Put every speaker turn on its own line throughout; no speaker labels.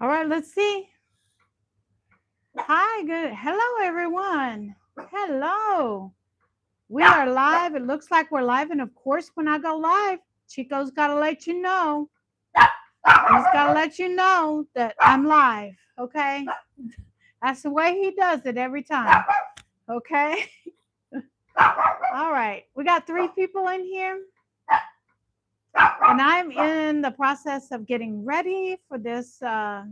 All right, let's see. Hi, good. Hello, everyone. Hello. We are live. It looks like we're live. And of course, when I go live, Chico's got to let you know. He's got to let you know that I'm live. Okay. That's the way he does it every time. Okay. All right. We got 3 people in here. And I'm in the process of getting ready for this live.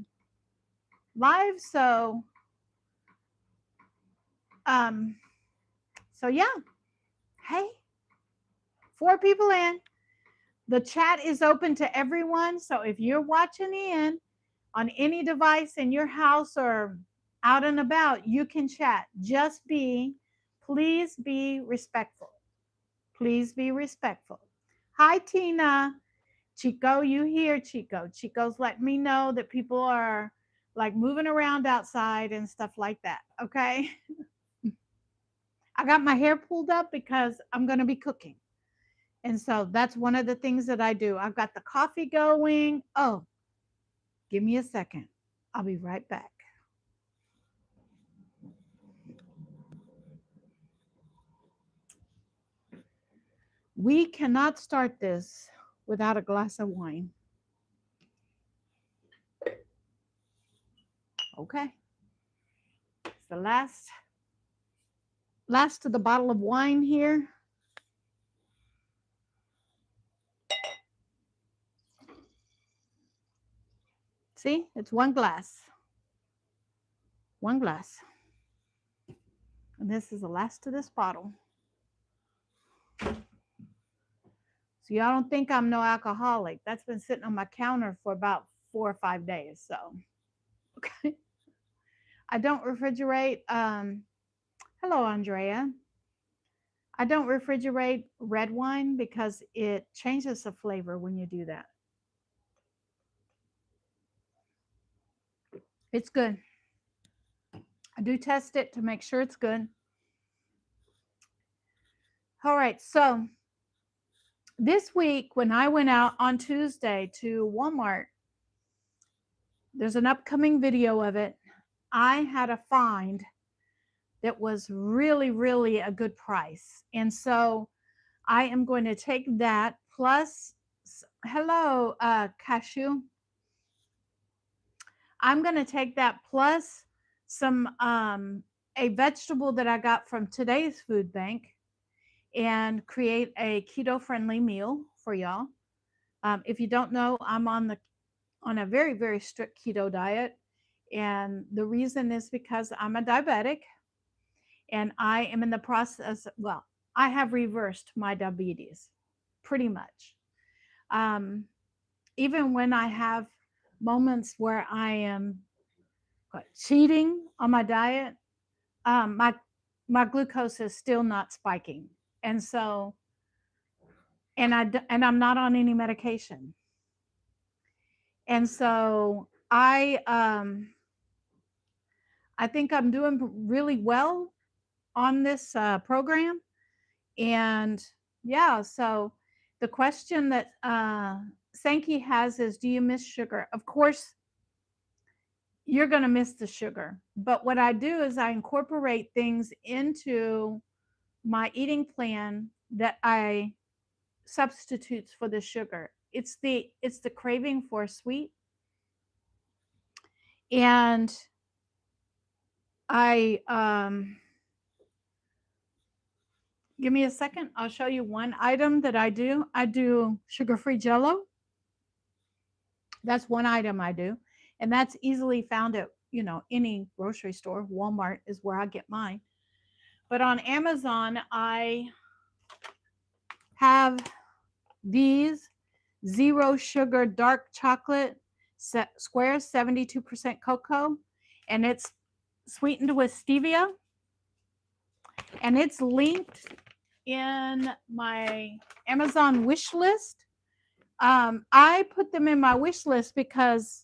Um, so yeah. Hey, 4 people in. The chat is open to everyone. So if you're watching in on any device in your house or out and about, you can chat. Please be respectful. Please be respectful. Hi, Tina. Chico, you here, Chico? Chico's letting me know that people are like moving around outside and stuff like that. Okay. I got my hair pulled up because I'm going to be cooking. And so that's one of the things that I do. I've got the coffee going. Oh, give me a second. I'll be right back. We cannot start this without a glass of wine. Okay. It's the last of the bottle of wine here. See, it's one glass. One glass. And this is the last of this bottle. So y'all don't think I'm no alcoholic. That's been sitting on my counter for about 4 or 5 days. So, okay. I don't refrigerate. Hello, Andrea. I don't refrigerate red wine because it changes the flavor when you do that. It's good. I do test it to make sure it's good. All right. So this week, when I went out on Tuesday to Walmart, there's an upcoming video of it. I had a find that was really, really a good price. And so I am going to take that plus, hello, cashew. I'm going to take that plus some, a vegetable that I got from today's food bank and create a keto friendly meal for y'all. If you don't know, I'm on a very, very strict keto diet. And the reason is because I'm a diabetic and I am in the process. Well, I have reversed my diabetes pretty much. Um, Even when I have moments where I am cheating on my diet, my glucose is still not spiking, and so and I'm not on any medication, and so I think I'm doing really well on this program. And yeah, so the question that Sankey has is, do you miss sugar? Of course, you're going to miss the sugar. But what I do is I incorporate things into my eating plan that I substitutes for the sugar. It's the craving for sweet. And I give me a second. I'll show you one item that I do. I do sugar-free jello. That's one item I do. And that's easily found at, any grocery store. Walmart is where I get mine. But on Amazon, I have these zero sugar dark chocolate squares, 72% cocoa, and it's sweetened with stevia. And it's linked in my Amazon wish list. I put them in my wish list because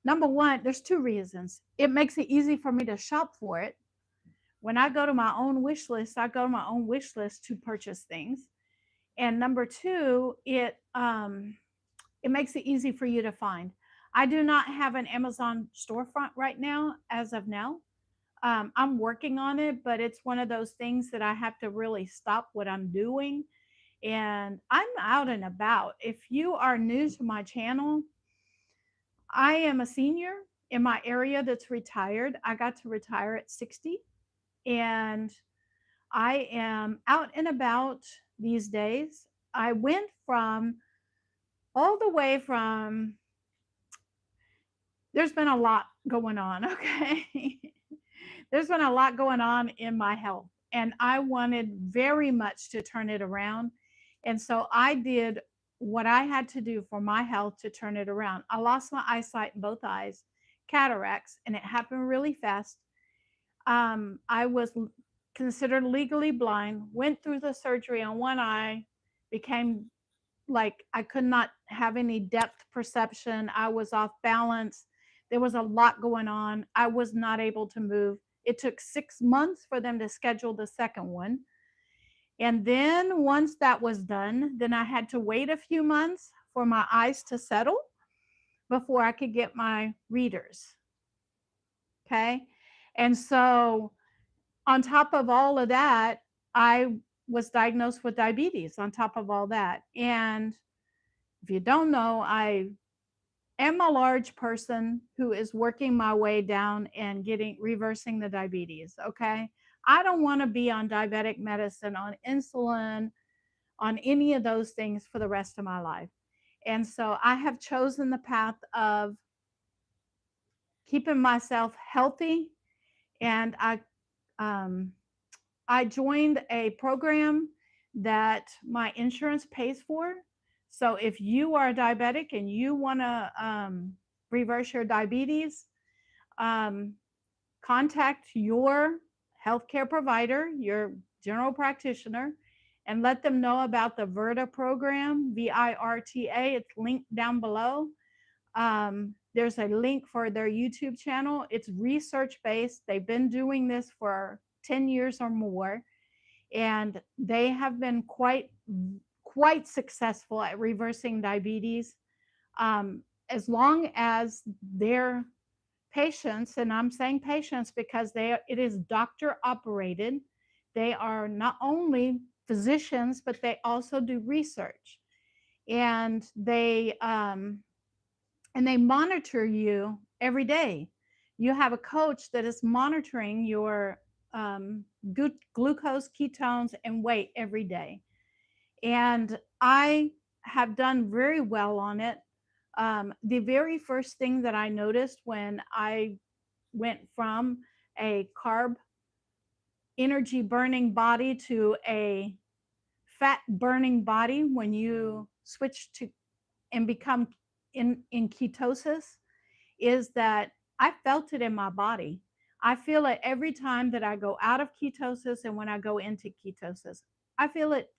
number one, there's 2 reasons. It makes it easy for me to shop for it. When I go to my own wish list, I go to my own wish list to purchase things. And number two, it makes it easy for you to find. I do not have an Amazon storefront right now, as of now. I'm working on it, but it's one of those things that I have to really stop what I'm doing. And I'm out and about. If you are new to my channel, I am a senior in my area that's retired. I got to retire at 60, and I am out and about these days. I went from all the way from, there's been a lot going on, okay? There's been a lot going on in my health, and I wanted very much to turn it around. And so I did what I had to do for my health to turn it around. I lost my eyesight in both eyes, cataracts, and it happened really fast. I was considered legally blind, went through the surgery on one eye, became like I could not have any depth perception. I was off balance. There was a lot going on. I was not able to move. It took 6 months for them to schedule the second one. And then once that was done, then I had to wait a few months for my eyes to settle before I could get my readers. Okay. And so, on top of all of that, I was diagnosed with diabetes on top of all that. And if you don't know, I am a large person who is working my way down and getting reversing the diabetes. Okay. I don't want to be on diabetic medicine, on insulin, on any of those things for the rest of my life. And so I have chosen the path of keeping myself healthy. And um, I joined a program that my insurance pays for. So if you are diabetic and you want to reverse your diabetes, um, contact your healthcare provider, your general practitioner, and let them know about the VIRTA program, VIRTA. It's linked down below. There's a link for their YouTube channel. It's research based. They've been doing this for 10 years or more, and they have been quite successful at reversing diabetes, as long as their patients, and I'm saying patients because it is doctor operated. They are not only physicians, but they also do research, and they monitor you every day. You have a coach that is monitoring your glucose, ketones, and weight every day. And I have done very well on it. The very first thing that I noticed when I went from a carb energy burning body to a fat burning body, when you switch to and become in ketosis, is that I felt it in my body. I feel it every time that I go out of ketosis and when I go into ketosis. I feel it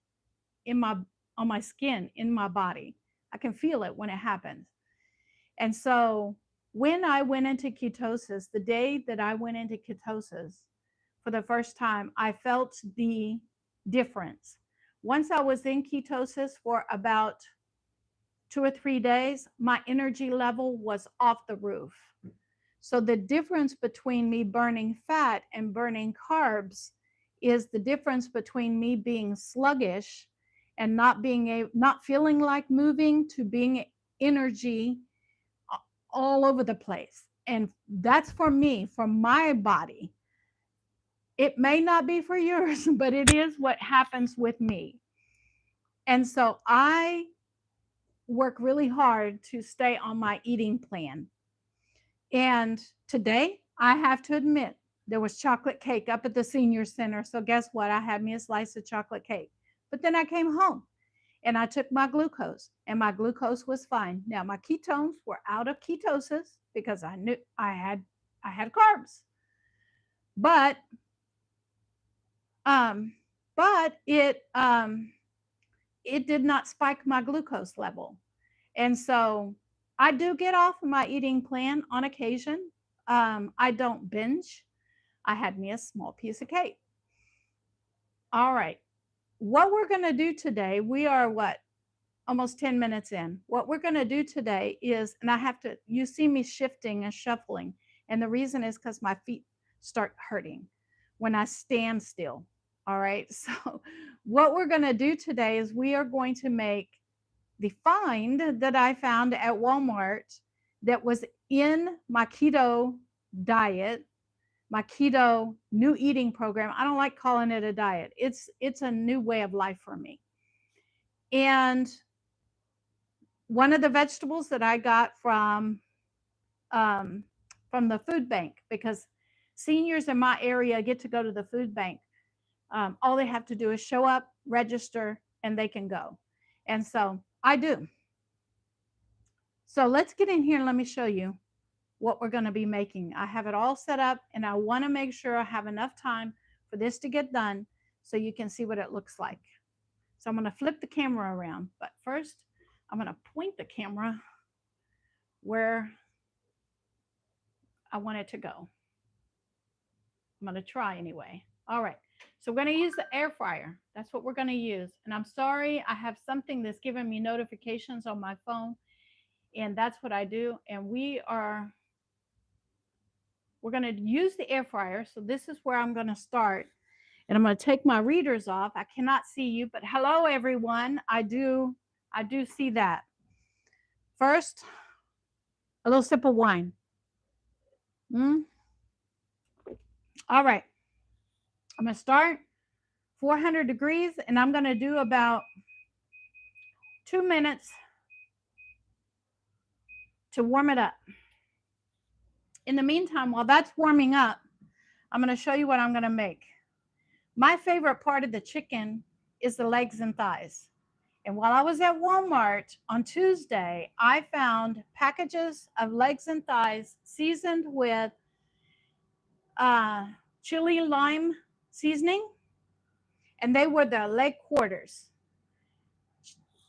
in my on my skin, in my body. I can feel it when it happens. And so when I went into ketosis, the day that I went into ketosis for the first time, I felt the difference. Once I was in ketosis for about 2 or 3 days, my energy level was off the roof. So the difference between me burning fat and burning carbs is the difference between me being sluggish and not feeling like moving to being energy all over the place. And that's for me, for my body. It may not be for yours, but it is what happens with me. And so I work really hard to stay on my eating plan. And today, I have to admit, there was chocolate cake up at the senior center. So guess what? I had me a slice of chocolate cake. But then I came home and I took my glucose, and my glucose was fine. Now my ketones were out of ketosis because I knew I had carbs. But um but it did not spike my glucose level. And so I do get off of my eating plan on occasion. I don't binge. I had me a small piece of cake. All right. What we're going to do today, we are what? almost 10 minutes in. What we're going to do today is, and I have to, you see me shifting and shuffling. And the reason is because my feet start hurting when I stand still. All right. So, what we're going to do today is we are going to make the find that I found at Walmart that was in my keto diet, my keto new eating program. I don't like calling it a diet. It's a new way of life for me. And one of the vegetables that I got um, from the food bank, because seniors in my area get to go to the food bank. All they have to do is show up, register, and they can go. And so I do. So let's get in here and let me show you what we're going to be making. I have it all set up, and I want to make sure I have enough time for this to get done so you can see what it looks like. So I'm going to flip the camera around, but first I'm going to point the camera where I want it to go. I'm going to try anyway. All right. So we're going to use the air fryer. That's what we're going to use. And I'm sorry, I have something that's giving me notifications on my phone, and that's what I do. And we're going to use the air fryer. So this is where I'm going to start. And I'm going to take my readers off. I cannot see you, but hello everyone. I do see that. First, a little sip of wine. All right. I'm going to start 400 degrees, and I'm going to do about 2 minutes to warm it up. In the meantime, while that's warming up, I'm going to show you what I'm going to make. My favorite part of the chicken is the legs and thighs. And while I was at Walmart on Tuesday, I found packages of legs and thighs seasoned with chili lime seasoning, and they were the leg quarters,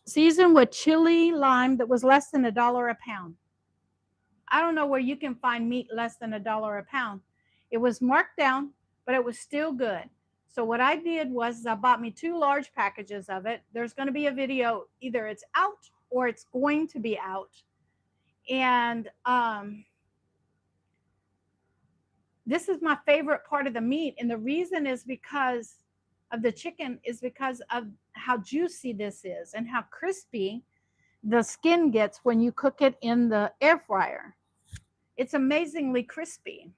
seasoned with chili lime that was less than $1 a pound. I don't know where you can find meat less than $1 a pound. It was marked down, but it was still good. So what I did was I bought me 2 large packages of it. There's going to be a video, either it's out or it's going to be out. And this is my favorite part of the meat. And the reason is because of the chicken, is because of how juicy this is and how crispy the skin gets when you cook it in the air fryer. It's amazingly crispy.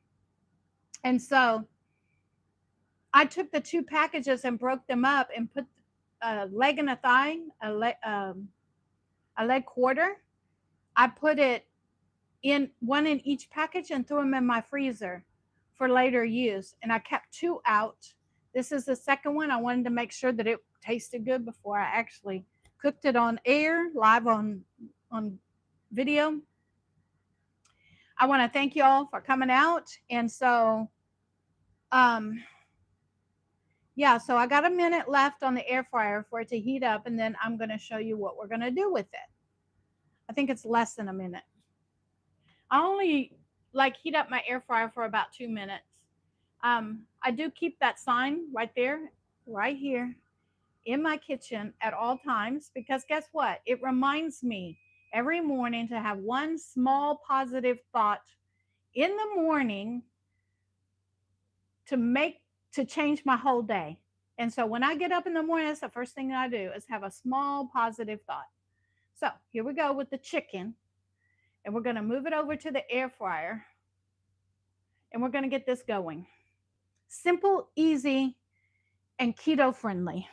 And so I took the 2 packages and broke them up and put a leg and a thigh, a leg quarter. I put it in one in each package and threw them in my freezer for later use. And I kept 2 out. This is the second one. I wanted to make sure that it tasted good before I actually cooked it on air, live on video. I want to thank you all for coming out. And so, yeah, so I got a minute left on the air fryer for it to heat up, and then I'm going to show you what we're going to do with it. I think it's less than a minute. I only heat up my air fryer for about 2 minutes. I do keep that sign right there, right here in my kitchen at all times, because guess what? It reminds me every morning to have one small positive thought in the morning to change my whole day. And so when I get up in the morning, that's the first thing that I do, is have a small positive thought. So here we go with the chicken, and we're going to move it over to the air fryer, and we're going to get this going. Simple, easy, and keto friendly.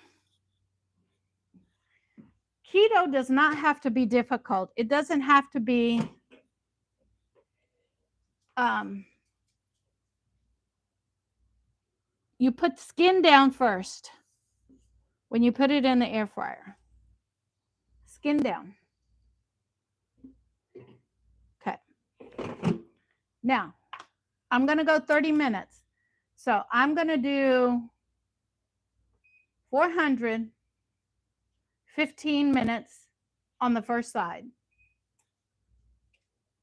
Keto does not have to be difficult. It doesn't have to be you put skin down first when you put it in the air fryer. Skin down. Okay. Now, I'm going to go 30 minutes. So I'm going to do 400, 15 minutes on the first side.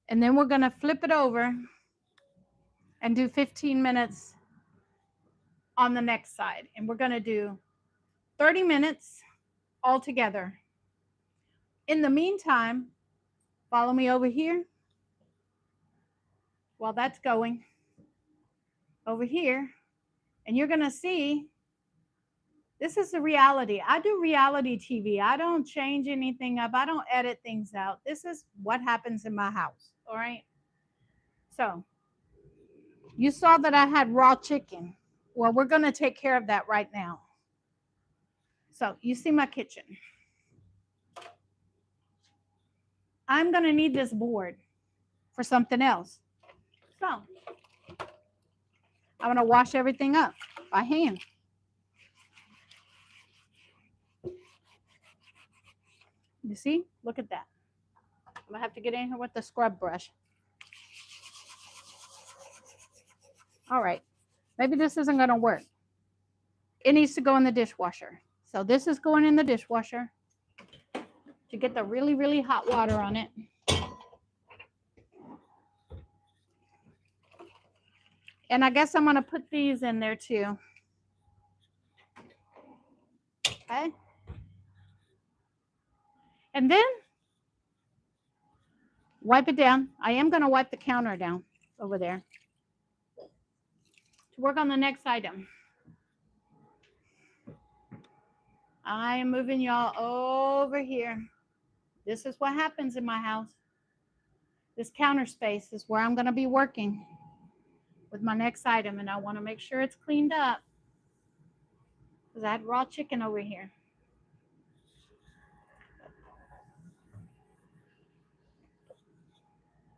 And then we're going to flip it over and do 15 minutes on the next side. And we're going to do 30 minutes altogether. In the meantime, follow me over here while that's going over here, and you're going to see this is the reality. I do reality TV. I don't change anything up. I don't edit things out. This is what happens in my house. All right. So you saw that I had raw chicken. Well, we're going to take care of that right now. So you see my kitchen. I'm going to need this board for something else. So I'm going to wash everything up by hand. You see? Look at that. I'm going to have to get in here with the scrub brush. All right. Maybe this isn't going to work. It needs to go in the dishwasher. So this is going in the dishwasher to get the really, really hot water on it. And I guess I'm going to put these in there too. Okay. And then wipe it down. I am going to wipe the counter down over there to work on the next item. I am moving y'all over here. This is what happens in my house. This counter space is where I'm going to be working with my next item, and I want to make sure it's cleaned up because I had raw chicken over here.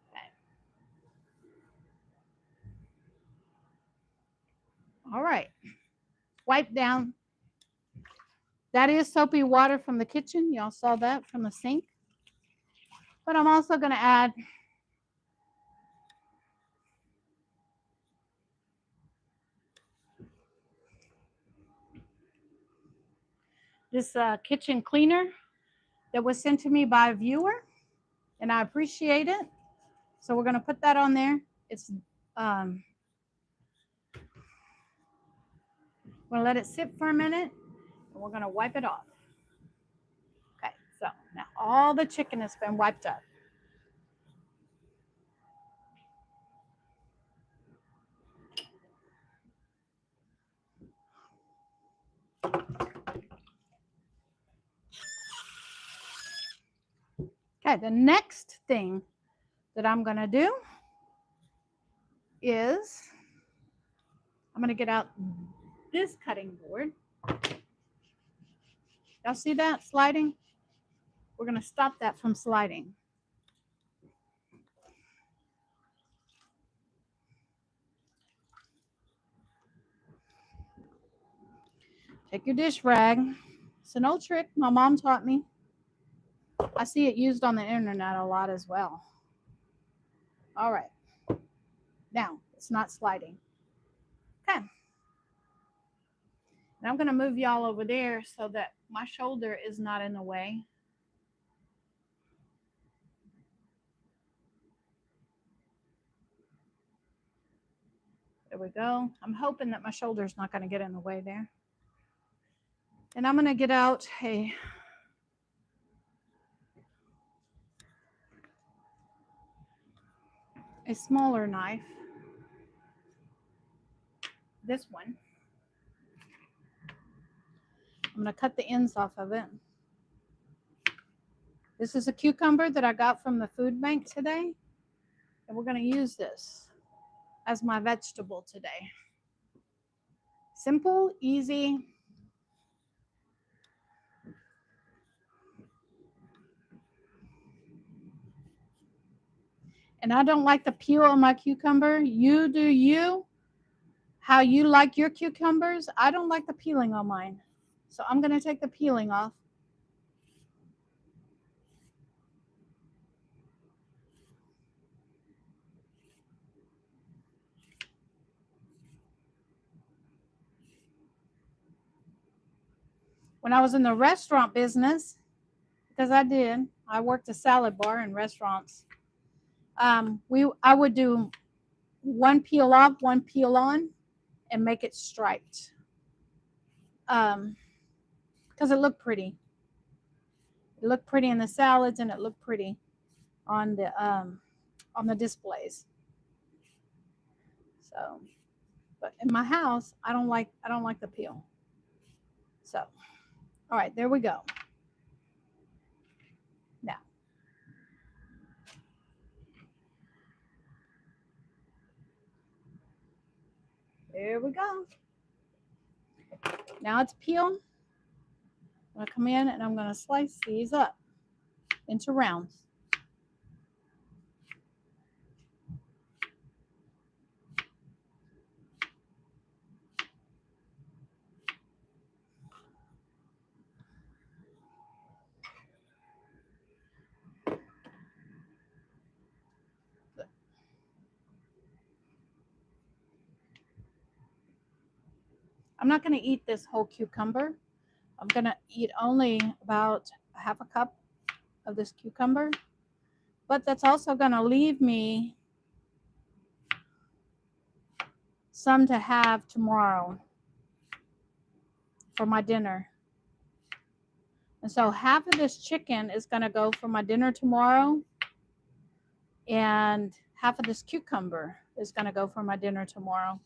Okay. All right. Wipe down. That is soapy water from the kitchen. Y'all saw that from the sink. But I'm also going to add this kitchen cleaner that was sent to me by a viewer, and I appreciate it. So we're going to put that on there. It's we're going to let it sit for a minute, and we're going to wipe it off. Okay, so now all the chicken has been wiped up. Okay, the next thing that I'm going to do is I'm going to get out this cutting board. Y'all see that sliding? We're going to stop that from sliding. Take your dish rag. It's an old trick my mom taught me. I see it used on the internet a lot as well. All right. Now, it's not sliding. Okay. And I'm going to move y'all over there so that my shoulder is not in the way. There we go. I'm hoping that my shoulder is not going to get in the way there. And I'm going to get out a smaller knife. This one. I'm going to cut the ends off of it. This is a cucumber that I got from the food bank today. And we're going to use this as my vegetable today. Simple, easy. And I don't like the peel on my cucumber. You do you. How you like your cucumbers. I don't like the peeling on mine. So I'm going to take the peeling off. When I was in the restaurant business, because I worked a salad bar in restaurants. I would do one peel off, one peel on, and make it striped. Because it looked pretty. It It looked pretty in the salads, and it looked pretty on the displays. So, but in my house, I don't like the peel. So, all right, there we go. Now, there we go. Now it's peeled. I'm going to come in and I'm going to slice these up into rounds. I'm not going to eat this whole cucumber. I'm going to eat only about half a cup of this cucumber. But that's also going to leave me some to have tomorrow for my dinner. And so half of this chicken is going to go for my dinner tomorrow. And half of this cucumber is going to go for my dinner tomorrow.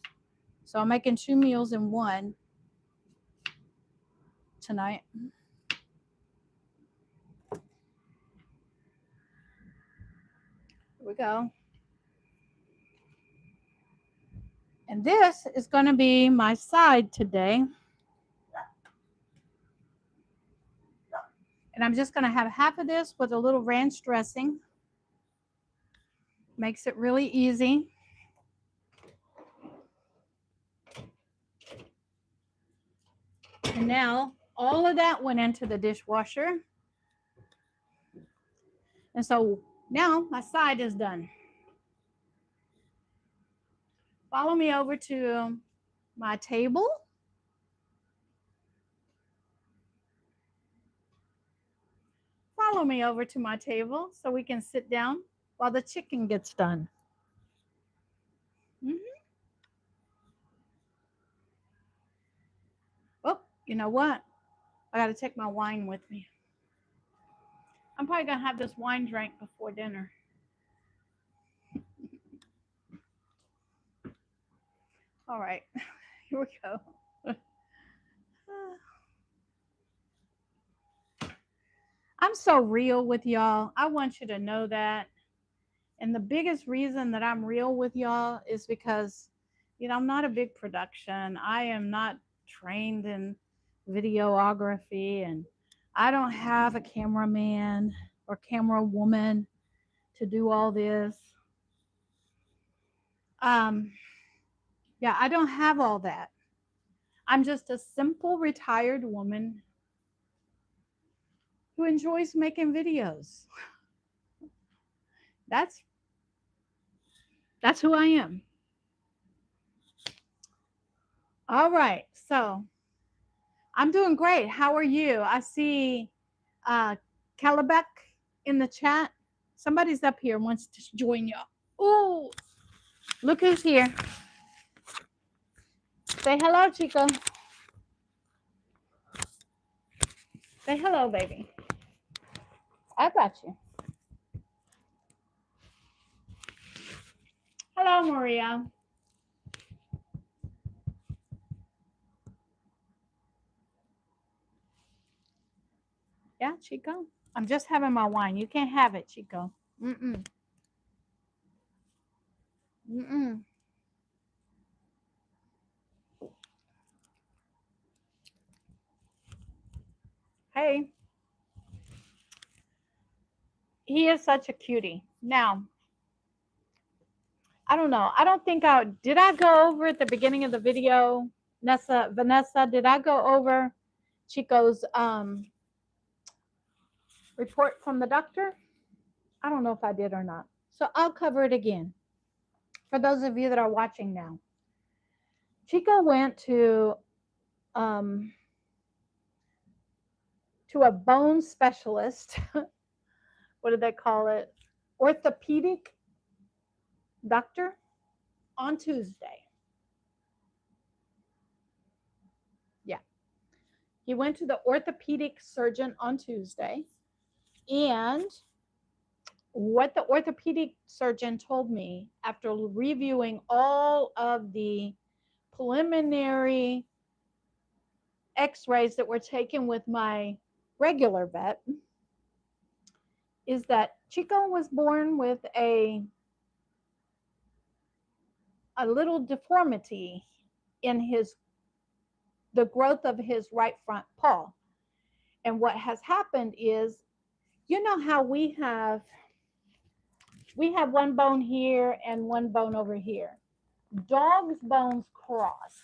So I'm making 2 meals in one tonight. Here we go. And this is going to be my side today. And I'm just going to have half of this with a little ranch dressing. Makes it really easy. And now all of that went into the dishwasher. And so now my side is done. Follow me over to my table. Follow me over to my table so we can sit down while the chicken gets done. Oh, you know what? I got to take my wine with me. I'm probably going to have this wine drink before dinner. All right, here we go. I'm so real with y'all. I want you to know that. And the biggest reason that I'm real with y'all is because, I'm not a big production. I am not trained in videography, and I don't have a cameraman or camera woman to do all this. Yeah, I don't have all that. I'm just a simple retired woman who enjoys making videos. That's who I am. All right, so I'm doing great. How are you? I see Calabec in the chat. Somebody's up here wants to join y'all. Oh, look who's here. Say hello, Chico. Say hello, baby. I got you. Hello, Maria. Yeah, Chico. I'm just having my wine. You can't have it, Chico. Mm-mm. Mm-mm. Hey. He is such a cutie. Now, I don't know. I don't think did I go over at the beginning of the video, Vanessa, did I go over Chico's report from the doctor? I don't know if I did or not. So I'll cover it again for those of you that are watching now. Chico went to a bone specialist. What did they call it? Orthopedic doctor on Tuesday. Yeah. He went to the orthopedic surgeon on Tuesday. And what the orthopedic surgeon told me after reviewing all of the preliminary x-rays that were taken with my regular vet is that Chico was born with a little deformity in his the growth of his right front paw. And what has happened is, you know how we have one bone here and one bone over here. Dogs' bones cross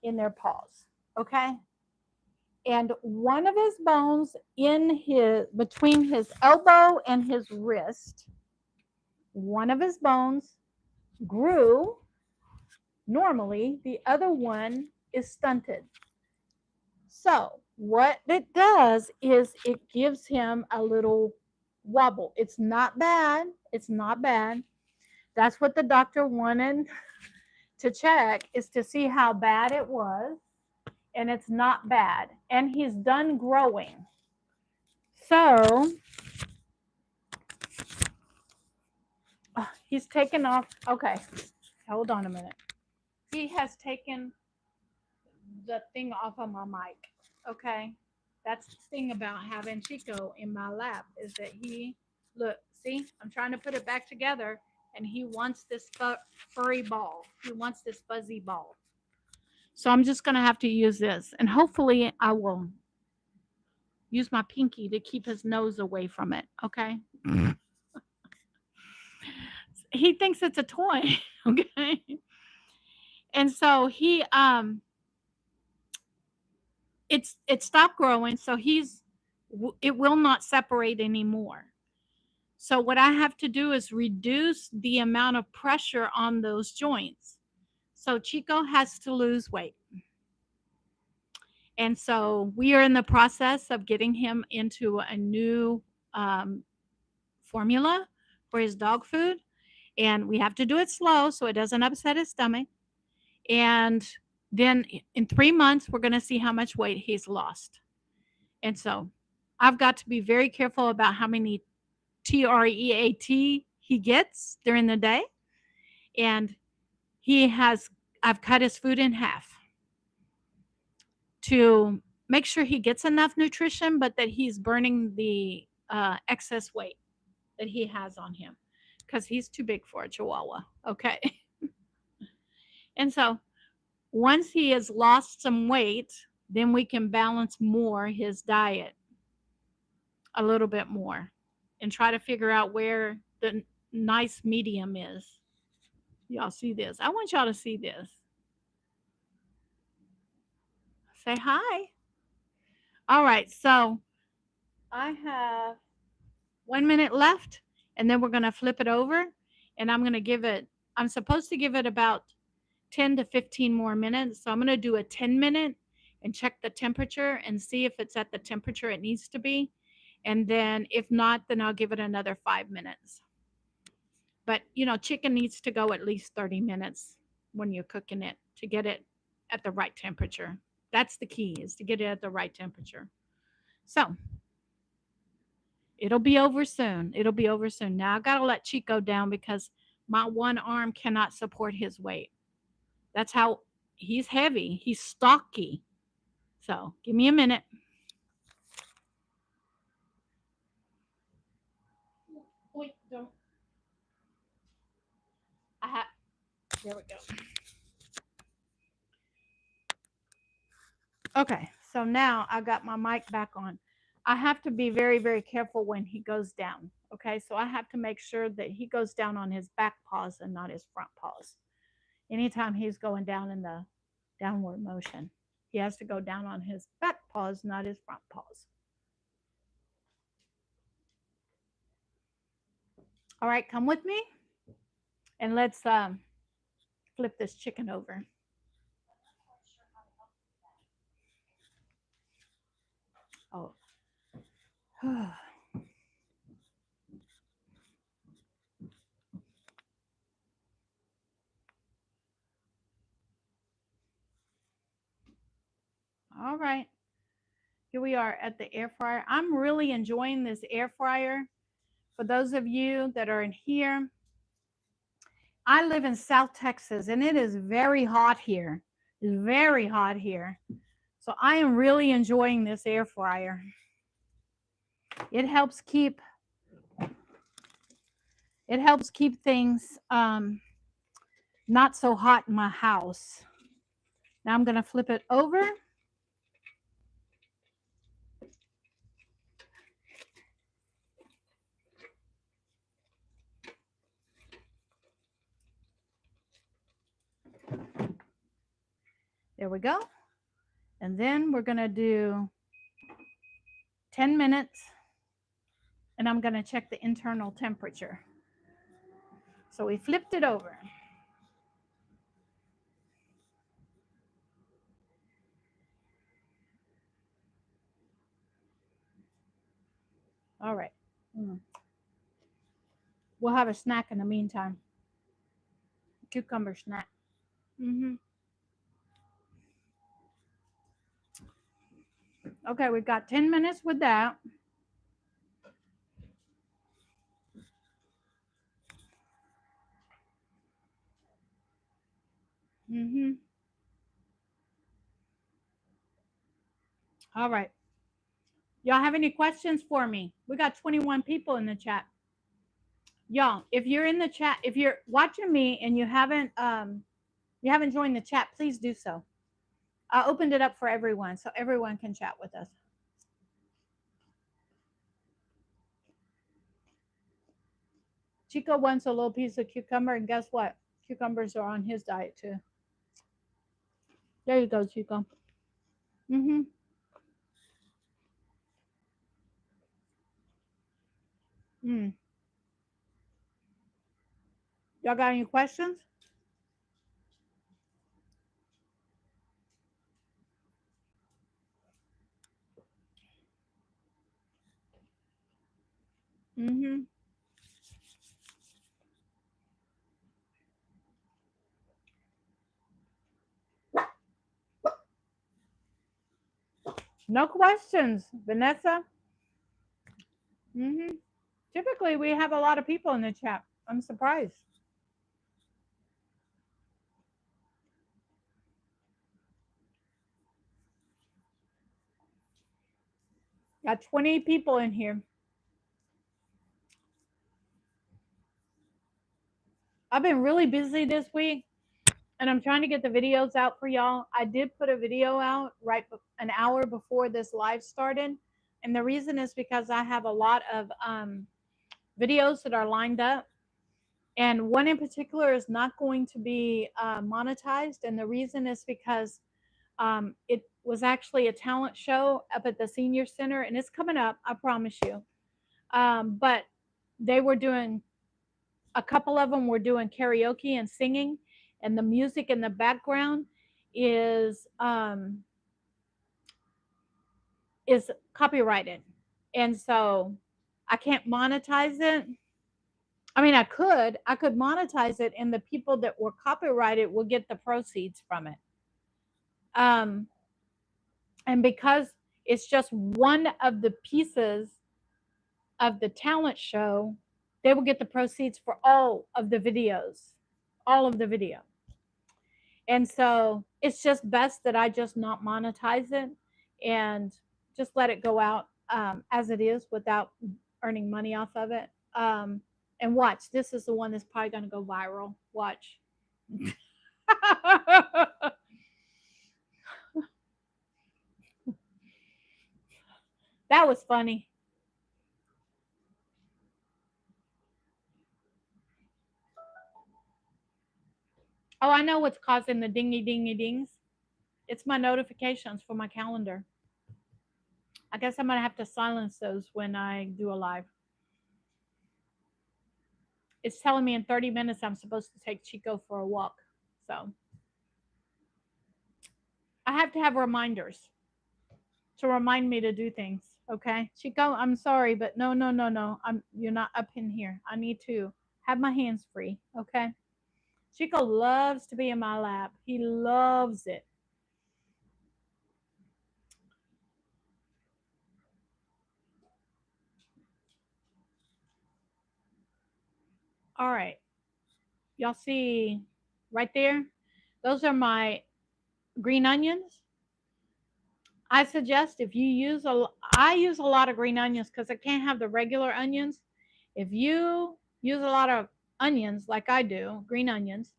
in their paws, okay? And one of his bones in his between his elbow and his wrist, one of his bones grew normally, the other one is stunted. So, what it does is it gives him a little wobble. It's not bad. It's not bad. That's what the doctor wanted to check, is to see how bad it was, and it's not bad. And he's done growing. So, he's taken off. Okay, hold on a minute. He has taken the thing off of my mic. Okay, that's the thing about having Chico in my lap, is that he look. See, I'm trying to put it back together, and he wants this furry ball. He wants this fuzzy ball. So I'm just gonna have to use this, and hopefully I will use my pinky to keep his nose away from it. Okay. He thinks it's a toy. Okay. And so it stopped growing, so it will not separate anymore. So what I have to do is reduce the amount of pressure on those joints. So Chico has to lose weight. And so we are in the process of getting him into a new um, formula for his dog food. And we have to do it slow so it doesn't upset his stomach. And then in 3 months, we're going to see how much weight he's lost. And so I've got to be very careful about how many TREAT he gets during the day. And he has, I've cut his food in half to make sure he gets enough nutrition, but that he's burning the excess weight that he has on him, because he's too big for a chihuahua. Okay. And so once he has lost some weight, then we can balance more his diet a little bit more and try to figure out where the nice medium is. Y'all see this? I want y'all to see this. Say hi. All right. So I have 1 minute left, and then we're going to flip it over, and I'm going to give it, I'm supposed to give it about 10 to 15 more minutes. So I'm going to do a 10-minute and check the temperature and see if it's at the temperature it needs to be. And then if not, then I'll give it another 5 minutes. But, chicken needs to go at least 30 minutes when you're cooking it to get it at the right temperature. That's the key, is to get it at the right temperature. So it'll be over soon. It'll be over soon. Now I got to let Chico down because my one arm cannot support his weight. That's how he's heavy. He's stocky. So give me a minute. Wait, don't. I have. There we go. Okay, so now I got my mic back on. I have to be very, very careful when he goes down. Okay, so I have to make sure that he goes down on his back paws and not his front paws. Anytime he's going down in the downward motion, he has to go down on his back paws, not his front paws. All right, come with me and let's flip this chicken over. Oh. All right. Here we are at the air fryer. I'm really enjoying this air fryer. For those of you that are in here, I live in South Texas and it is very hot here. It's very hot here. So I am really enjoying this air fryer. It helps keep things not so hot in my house. Now I'm going to flip it over. There we go. And then we're going to do 10 minutes and I'm going to check the internal temperature. So we flipped it over. All right. We'll have a snack in the meantime. Cucumber snack. Okay, we've got 10 minutes with that. All right. Y'all have any questions for me? We got 21 people in the chat. Y'all, if you're in the chat, if you're watching me and you haven't joined the chat, please do so. I opened it up for everyone so everyone can chat with us. Chico wants a little piece of cucumber, and guess what? Cucumbers are on his diet too. There you go, Chico. Mm-hmm. Mm. Y'all got any questions? Mm-hmm. No questions, Vanessa. Mm-hmm. Typically, we have a lot of people in the chat. I'm surprised. Got 20 people in here. I've been really busy this week and I'm trying to get the videos out for y'all. I did put a video out right an hour before this live started. And the reason is because I have a lot of videos that are lined up. And one in particular is not going to be monetized. And the reason is because it was actually a talent show up at the senior center and it's coming up, I promise you. But they were doing, a couple of them were doing karaoke and singing, and the music in the background is copyrighted, and so I can't monetize it. I mean, I could monetize it, and the people that were copyrighted will get the proceeds from it. Um, and because it's just one of the pieces of the talent show, they will get the proceeds for all of the videos, all of the video. And so it's just best that I just not monetize it and just let it go out as it is without earning money off of it. And watch, this is the one that's probably going to go viral. Watch. That was funny. Oh, I know what's causing the dingy dingy dings. It's my notifications for my calendar. I guess I'm going to have to silence those when I do a live. It's telling me in 30 minutes I'm supposed to take Chico for a walk. So I have to have reminders to remind me to do things. Okay, Chico, I'm sorry, but no, no, no, no. You're not up in here. I need to have my hands free. Okay. Chico loves to be in my lap. He loves it. All right. Y'all see right there? Those are my green onions. I suggest if you use I use a lot of green onions because I can't have the regular onions. If you use a lot of onions like I do, green onions,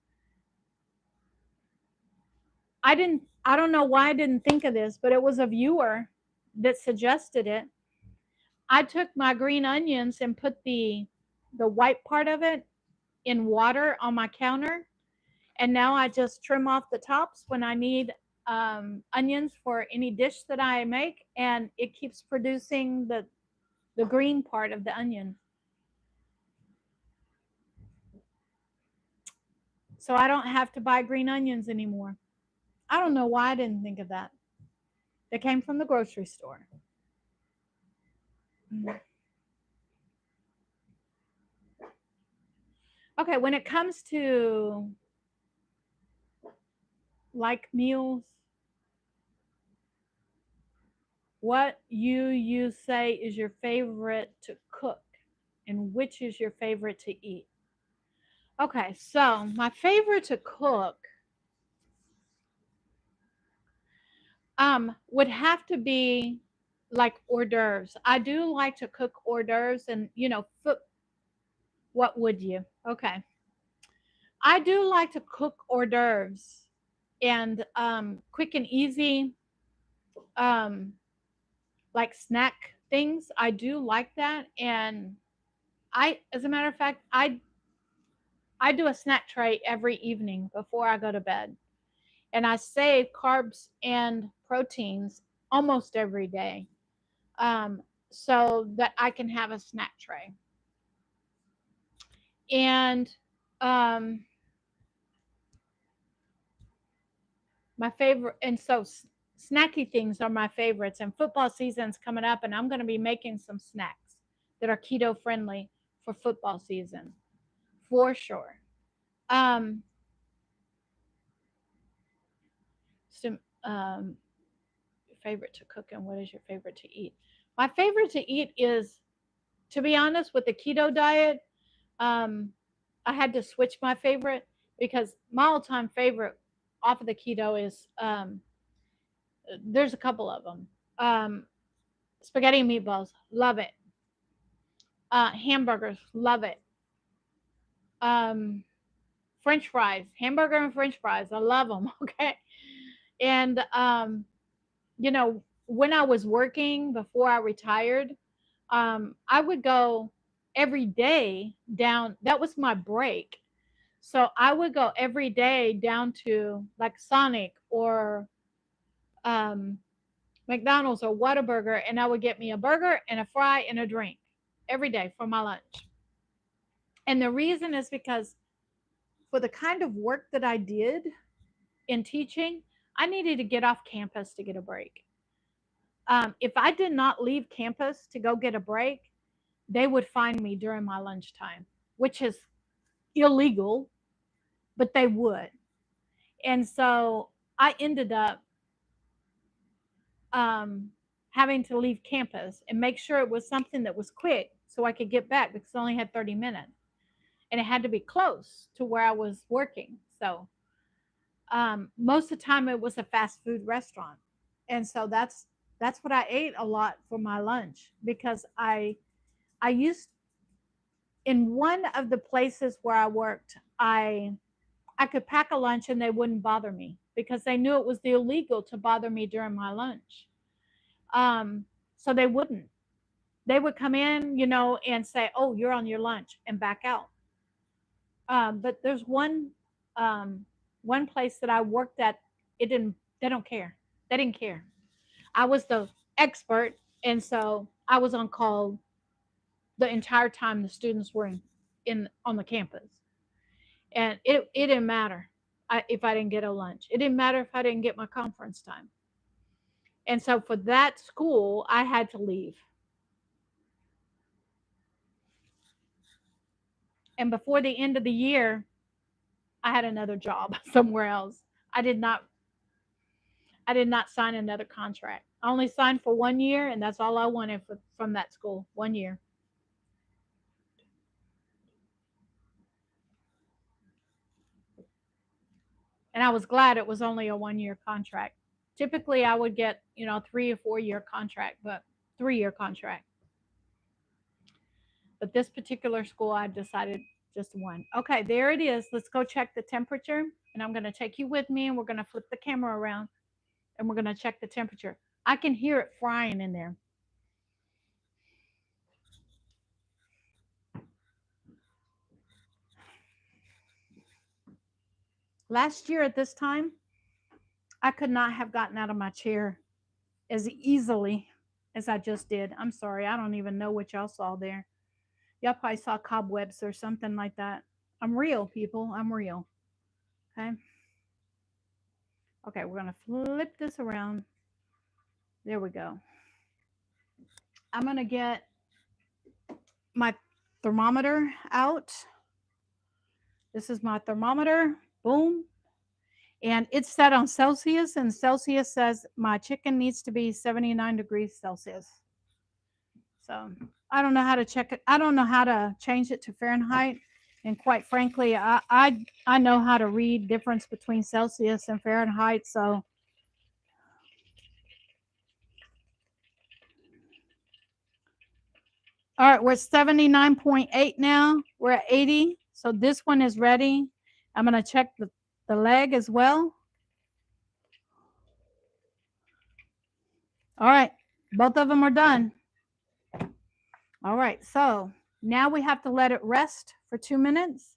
I don't know why I didn't think of this, but it was a viewer that suggested it. I took my green onions and put the white part of it in water on my counter, and now I just trim off the tops when I need onions for any dish that I make, and it keeps producing the green part of the onion. So I don't have to buy green onions anymore. I don't know why I didn't think of that. They came from the grocery store. Mm. Okay, when it comes to like meals, what you say is your favorite to cook and which is your favorite to eat? Okay, so my favorite to cook would have to be like hors d'oeuvres. I do like to cook hors d'oeuvres and what would you? Okay. I do like to cook hors d'oeuvres and quick and easy um like snack things. I do like that, and as a matter of fact, I do a snack tray every evening before I go to bed, and I save carbs and proteins almost every day, um, so that I can have a snack tray. And um, my favorite, and so snacky things are my favorites. And football season's coming up, and I'm going to be making some snacks that are keto friendly for football season for sure. Um, so, your favorite to cook and what is your favorite to eat? My favorite to eat is, to be honest, with the keto diet, um, I had to switch my favorite because my all-time favorite off of the keto is there's a couple of them. Um, Spaghetti and meatballs, love it. Hamburgers, love it. Um, French fries, hamburger and French fries, I love them. Okay, and when I was working before I retired, I would go every day down. That was my break. So I would go every day down to like Sonic or um, McDonald's or Whataburger, and I would get me a burger and a fry and a drink every day for my lunch. And the reason is because for the kind of work that I did in teaching, I needed to get off campus to get a break. If I did not leave campus to go get a break, they would find me during my lunchtime, which is illegal, but they would. And so I ended up um, having to leave campus and make sure it was something that was quick so I could get back because I only had 30 minutes and it had to be close to where I was working. So most of the time it was a fast food restaurant. And so that's what I ate a lot for my lunch because I used in one of the places where I worked, I could pack a lunch and they wouldn't bother me because they knew it was illegal to bother me during my lunch. Um, so they wouldn't. They would come in, and say, "Oh, you're on your lunch," and back out. But there's um, one place that I worked at. It didn't. They don't care. They didn't care. I was the expert, and so I was on call the entire time the students were in on the campus, and it didn't matter if I didn't get a lunch. It didn't matter if I didn't get my conference time. And so for that school, I had to leave. And before the end of the year, I had another job somewhere else. I did not I did not sign another contract. I only signed for 1 year, and that's all I wanted from that school. 1 year. And I was glad it was only a 1 year contract. Typically, I would get, 3 or 4 year contract, but 3 year contract. But this particular school, I decided just one. Okay, there it is. Let's go check the temperature. And I'm going to take you with me, and we're going to flip the camera around, and we're going to check the temperature. I can hear it frying in there. Last year at this time, I could not have gotten out of my chair as easily as I just did. I'm sorry. I don't even know what y'all saw there. Y'all probably saw cobwebs or something like that. I'm real, people. I'm real. Okay. Okay, we're going to flip this around. There we go. I'm going to get my thermometer out. This is my thermometer. Boom. And it's set on Celsius, and Celsius says my chicken needs to be 79 degrees Celsius. So I don't know how to check it. I don't know how to change it to Fahrenheit. And quite frankly, I know how to read difference between Celsius and Fahrenheit. So all right, we're 79.8 now. We're at 80. So this one is ready. I'm going to check the leg as well. All right, both of them are done. All right, so now we have to let it rest for 2 minutes.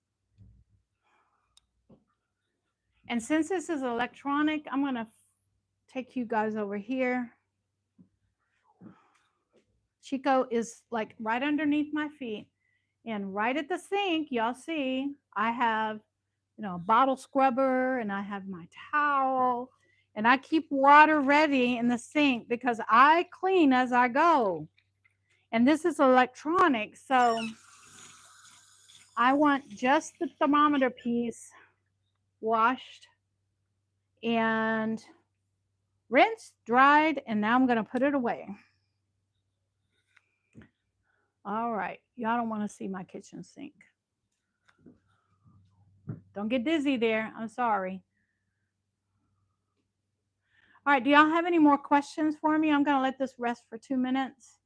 And since this is electronic, I'm going to take you guys over here. Chico is like right underneath my feet. And right at the sink, y'all see, I have, a bottle scrubber, and I have my towel, and I keep water ready in the sink because I clean as I go. And this is electronic, so I want just the thermometer piece washed and rinsed, dried, and now I'm going to put it away. All right. Y'all don't want to see my kitchen sink. Don't get dizzy there. I'm sorry. All right. Do y'all have any more questions for me? I'm going to let this rest for 2 minutes.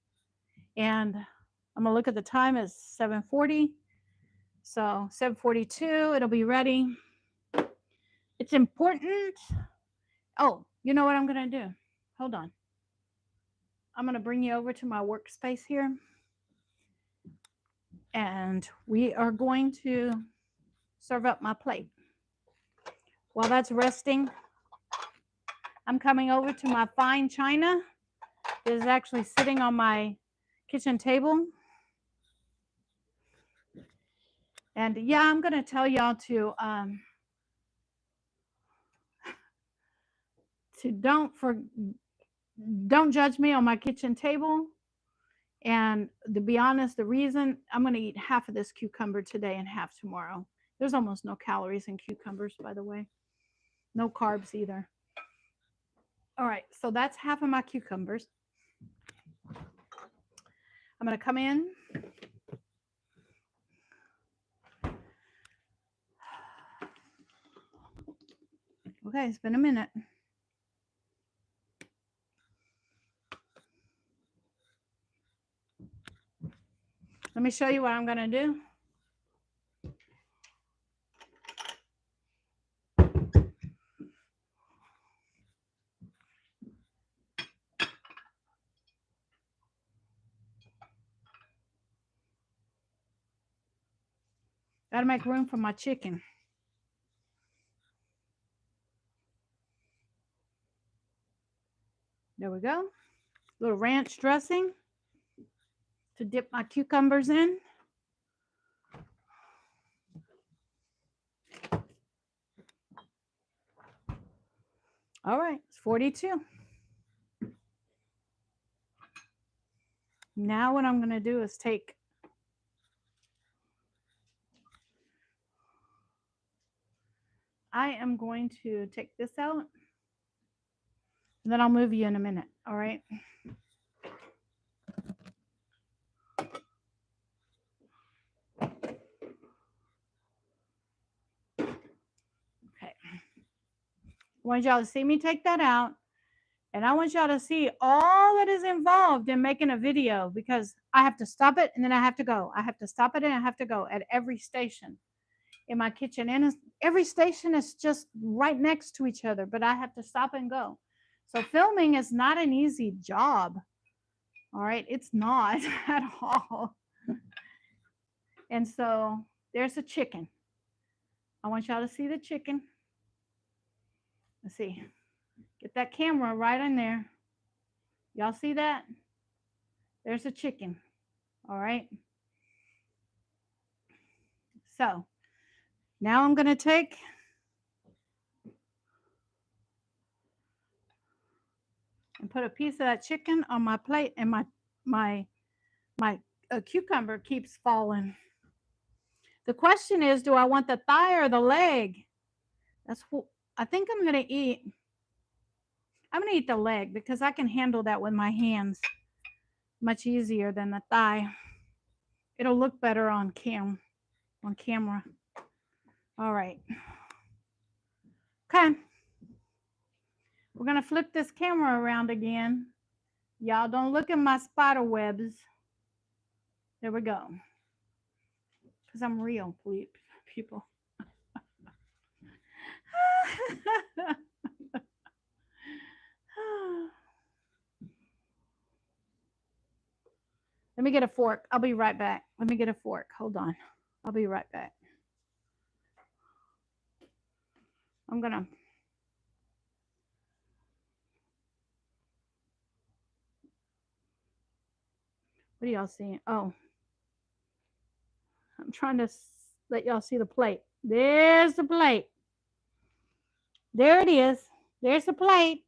And I'm going to look at the time. It's 7:40. So 7:42, it'll be ready. It's important. Oh, you know what I'm going to do? Hold on. I'm going to bring you over to my workspace here. And we are going to serve up my plate. While that's resting, I'm coming over to my fine china. It is actually sitting on my kitchen table. And yeah, I'm going to tell y'all to don't judge me on my kitchen table. And to be honest, the reason I'm going to eat half of this cucumber today and half tomorrow. There's almost no calories in cucumbers, by the way. No carbs either. All right, so that's half of my cucumbers. I'm going to come in. Okay, it's been a minute. Let me show you what I'm going to do. Got to make room for my chicken. There we go. A little ranch dressing to dip my cucumbers in. All right, it's 42. Now what I'm going to do is I am going to take this out, and then I'll move you in a minute, all right? Okay. want y'all to see me take that out. And I want y'all to see all that is involved in making a video, because I have to stop it and then I have to go. I have to stop it and I have to go at every station in my kitchen. And every station is just right next to each other, but I have to stop and go. So filming is not an easy job. All right. It's not at all. And so there's a chicken. I want y'all to see the chicken. Let's see. Get that camera right in there. Y'all see that? There's a chicken. All right. So now I'm going to take and put a piece of that chicken on my plate, and my cucumber keeps falling. The question is, do I want the thigh or the leg? That's what I think I'm going to eat. I'm going to eat the leg because I can handle that with my hands much easier than the thigh. It'll look better on camera. All right. Okay. We're going to flip this camera around again. Y'all don't look at my spider webs. There we go. Because I'm real, people. Let me get a fork. I'll be right back. Let me get a fork. Hold on. I'll be right back. I'm going to. What are y'all seeing? Oh. I'm trying to let y'all see the plate. There's the plate. There it is. There's the plate.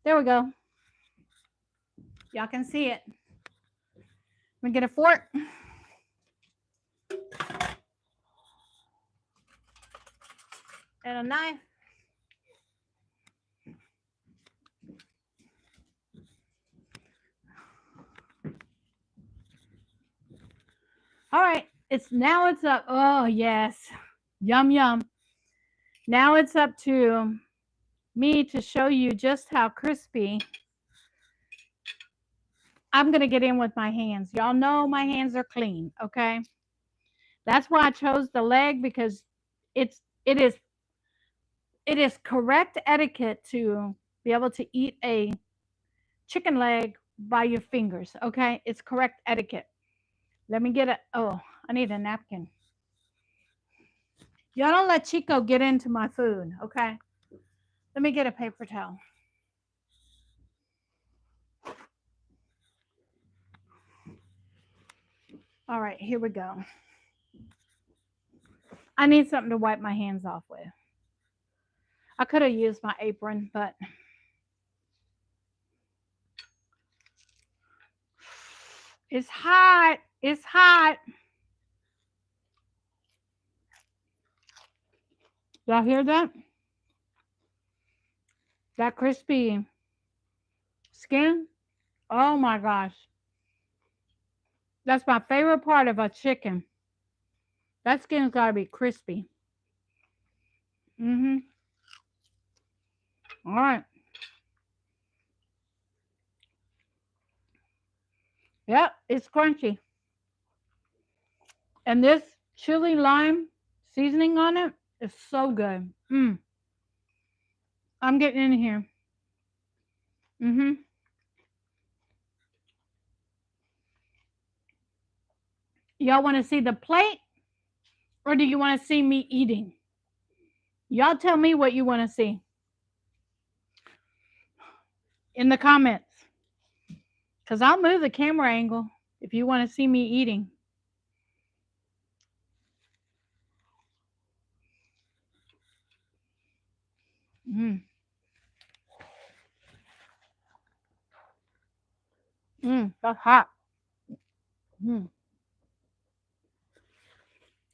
There we go. Y'all can see it. Let me get a fork. And a knife. All right. Now it's up. Oh, yes. Yum, yum. Now it's up to me to show you just how crispy. I'm going to get in with my hands. Y'all know my hands are clean, okay? That's why I chose the leg, because it is correct etiquette to be able to eat a chicken leg by your fingers, okay? It's correct etiquette. Let me get I need a napkin. Y'all don't let Chico get into my food, okay? Let me get a paper towel. All right, here we go. I need something to wipe my hands off with. I could have used my apron, but it's hot. It's hot. Y'all hear that? That crispy skin? Oh my gosh. That's my favorite part of a chicken. That skin's got to be crispy. Mm-hmm. All right. Yep, it's crunchy. And this chili lime seasoning on it is so good. I'm getting in here. Mm-hmm. Y'all want to see the plate, or do you want to see me eating? Y'all tell me what you want to see in the comments, because I'll move the camera angle if you want to see me eating. That's hot. You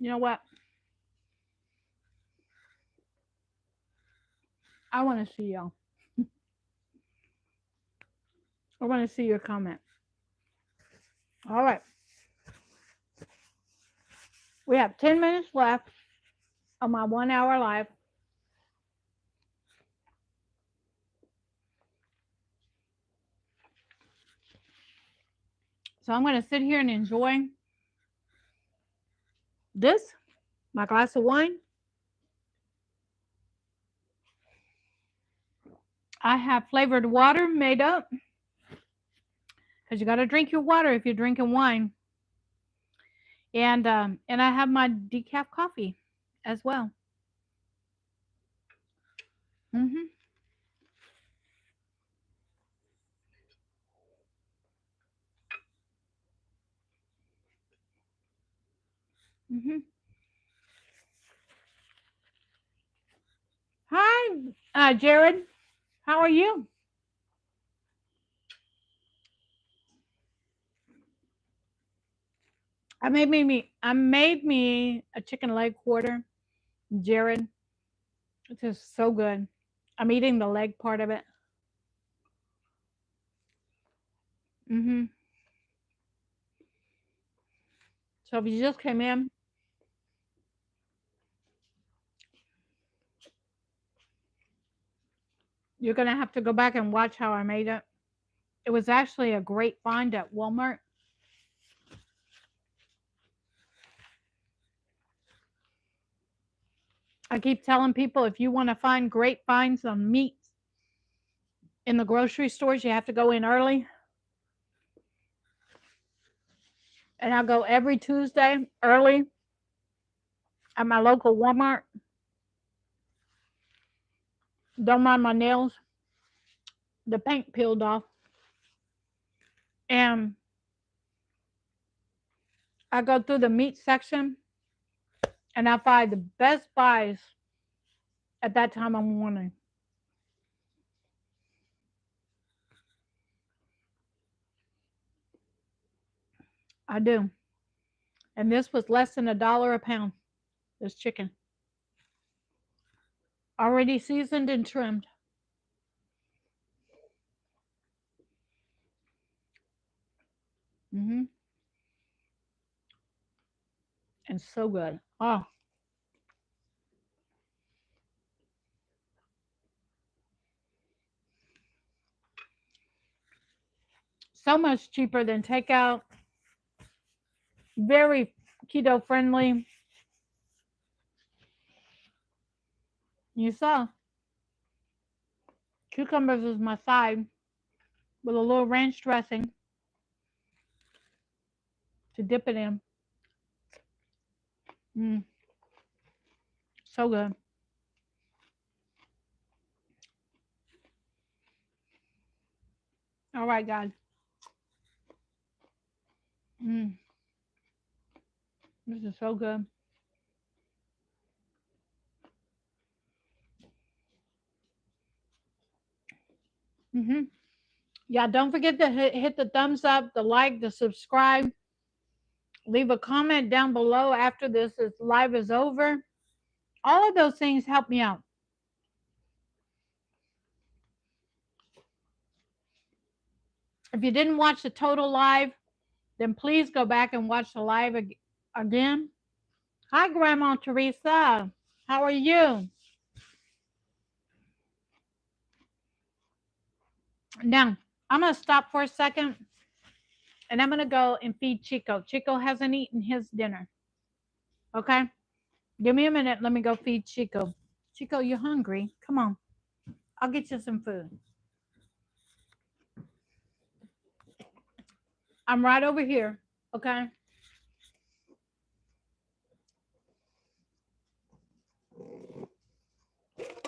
know what? I want to see y'all. I want to see your comment. All right. We have 10 minutes left. on my 1 hour live. So I'm going to sit here and enjoy this, my glass of wine. I have flavored water made up because you got to drink your water if you're drinking wine. And I have my decaf coffee as well. Mhm. Mhm. Hi, Jared. How are you? I made me a chicken leg quarter, Jared. It's just so good. I'm eating the leg part of it. Mhm. So if you just came in, you're gonna have to go back and watch how I made it. It was actually a great find at Walmart. I keep telling people if you want to find great finds on meat in the grocery stores, you have to go in early. And I'll go every Tuesday early at my local Walmart. Don't mind my nails. The paint peeled off. And I go through the meat section and I find the best buys at that time of morning. I do. And this was less than $1 a pound. This chicken. Already seasoned and trimmed. Hmm. And so good. Oh, so much cheaper than takeout. Very keto friendly. You saw cucumbers is my side with a little ranch dressing to dip it in. Mm, so good. All right, guys. Mm, this is so good. Hmm. Yeah, don't forget to hit the thumbs up, the like, the subscribe. Leave a comment down below after this is live is over. All of those things help me out. If you didn't watch the total live, then please go back and watch the live again. Hi, Grandma Teresa. How are you? Now, I'm going to stop for a second and I'm going to go and feed Chico. Chico hasn't eaten his dinner. Okay? Give me a minute. Let me go feed Chico. Chico, you hungry? Come on. I'll get you some food. I'm right over here. Okay?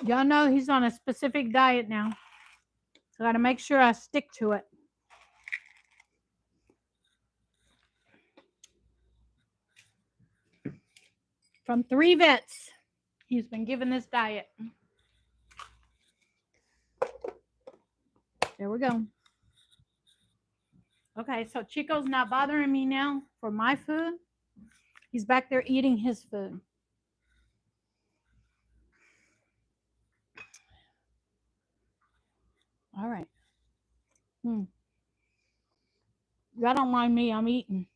Y'all know he's on a specific diet now. So I got to make sure I stick to it. From 3 vets, he's been given this diet. There we go. Okay, so Chico's not bothering me now for my food. He's back there eating his food. All right. Hmm. Y'all don't mind me, I'm eating.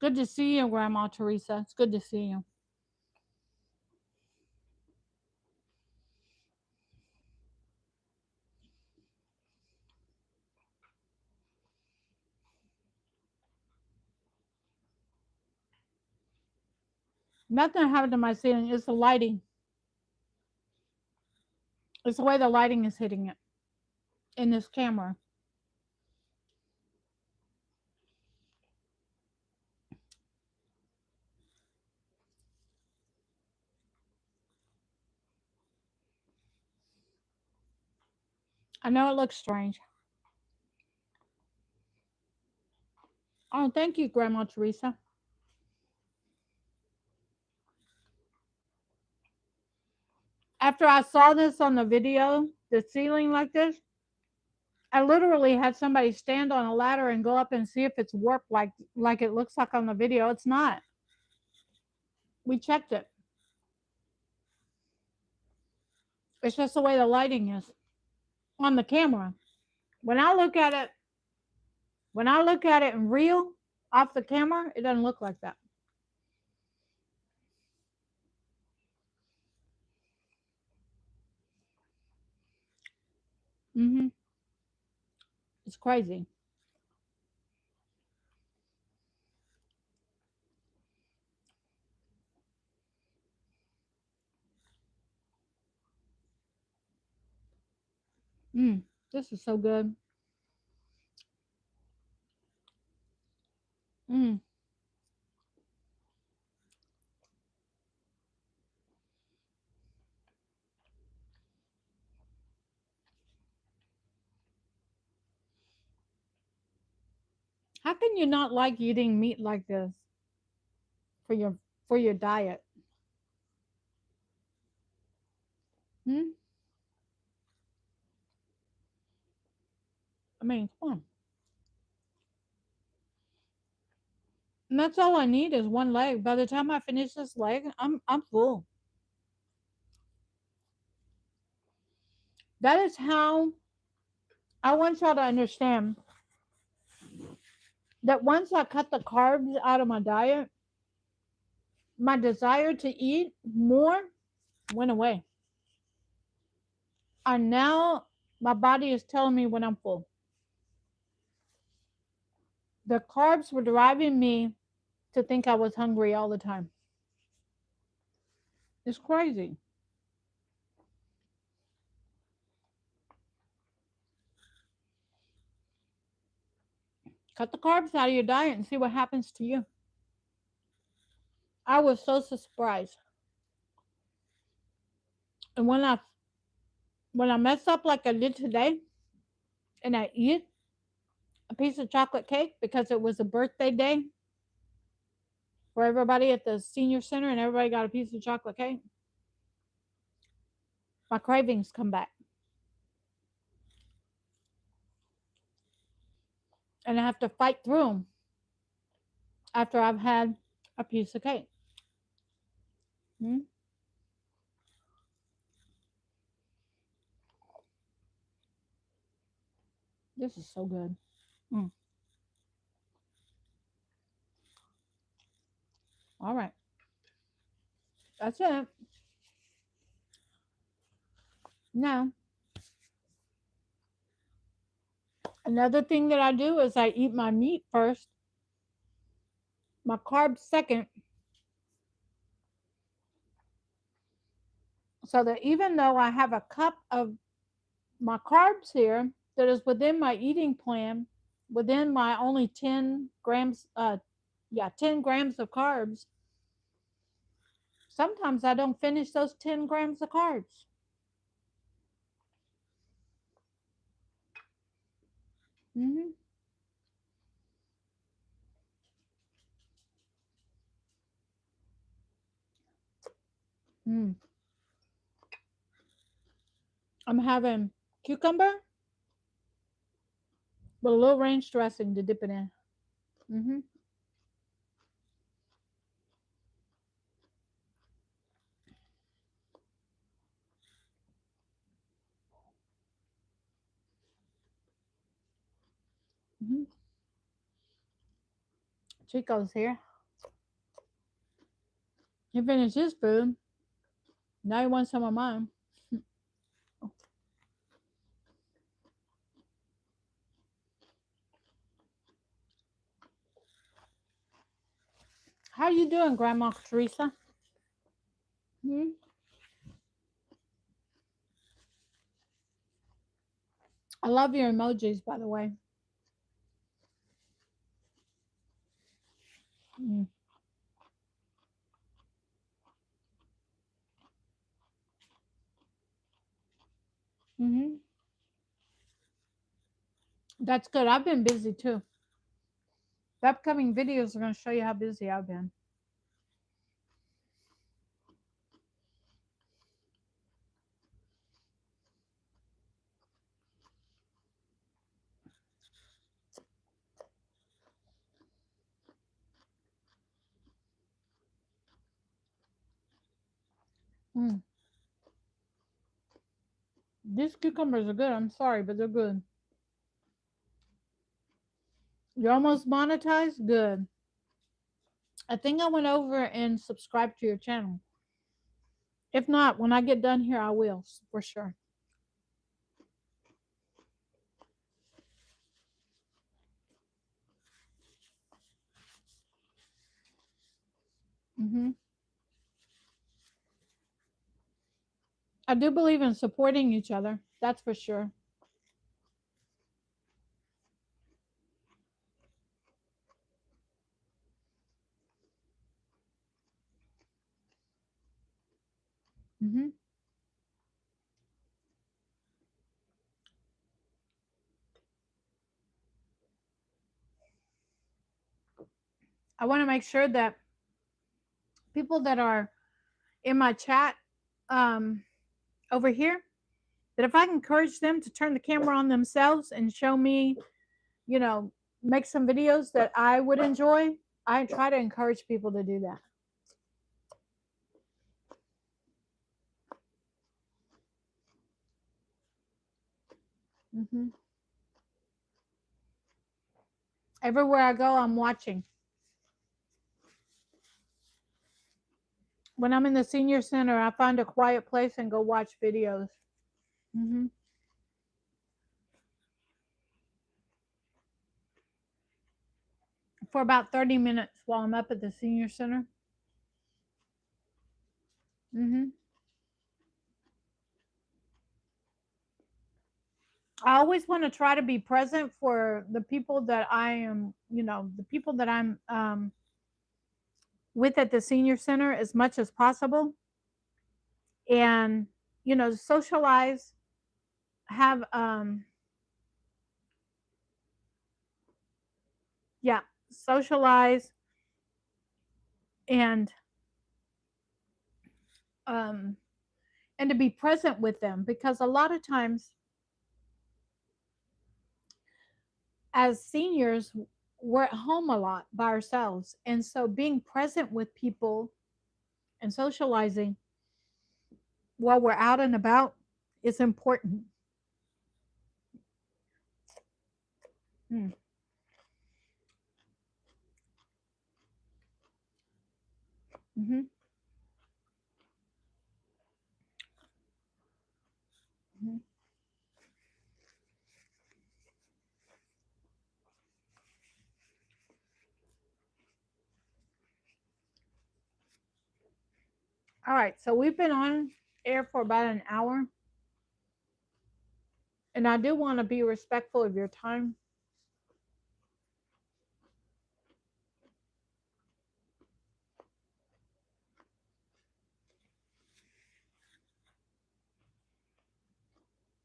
Good to see you, Grandma Teresa. It's good to see you. Nothing happened to my ceiling. It's the lighting. It's the way the lighting is hitting it in this camera. I know it looks strange. Oh, thank you, Grandma Teresa. After I saw this on the video, the ceiling like this, I literally had somebody stand on a ladder and go up and see if it's warped like it looks like on the video. It's not. We checked it. It's just the way the lighting is on the camera. When I look at it, when I look at it in real off the camera, it doesn't look like that. Mhm. It's crazy. Mm. This is so good. Mm. How can you not like eating meat like this for your diet? Hmm? I mean, come on. And that's all I need is one leg. By the time I finish this leg, I'm full. That is how I want y'all to understand that once I cut the carbs out of my diet, my desire to eat more went away. And now my body is telling me when I'm full. The carbs were driving me to think I was hungry all the time. It's crazy. Cut the carbs out of your diet and see what happens to you. I was so surprised. And when I mess up like I did today and I eat a piece of chocolate cake because it was a birthday day for everybody at the senior center and everybody got a piece of chocolate cake, my cravings come back. And I have to fight through them after I've had a piece of cake. Mm, this is so good. Mm, all right. That's it. Now, another thing that I do is I eat my meat first, my carbs second, so that even though I have a cup of my carbs here that is within my eating plan, within my only 10 grams, 10 grams of carbs, sometimes I don't finish those 10 grams of carbs. Mm-hmm. Mm. I'm having cucumber with a little ranch dressing to dip it in. Mm-hmm. Mm-hmm. Chico's here. He finished his food. Now he wants some of mine. How you doing, Grandma Teresa? Hmm? I love your emojis, by the way. Mm. Hmm. That's good. I've been busy too. The upcoming videos are going to show you how busy I've been. Mm. These cucumbers are good. I'm sorry, but they're good. You're almost monetized? Good. I think I went over and subscribed to your channel. If not, when I get done here, I will for sure. Hmm. I do believe in supporting each other. That's for sure. Hmm. I want to make sure that people that are in my chat um, over here, that if I can encourage them to turn the camera on themselves and show me, you know, make some videos that I would enjoy, I try to encourage people to do that. Hmm. Everywhere I go, I'm watching. When I'm in the senior center, I find a quiet place and go watch videos. Hmm. For about 30 minutes while I'm up at the senior center. Hmm. I always want to try to be present for the people that I am, the people that I'm with at the senior center as much as possible, and socialize, have yeah, socialize, and um and to be present with them, because a lot of times as seniors we're at home a lot by ourselves, and so being present with people and socializing while we're out and about is important. Mm. Mm-hmm. Mm-hmm. All right, so we've been on air for about an hour, and I do want to be respectful of your time.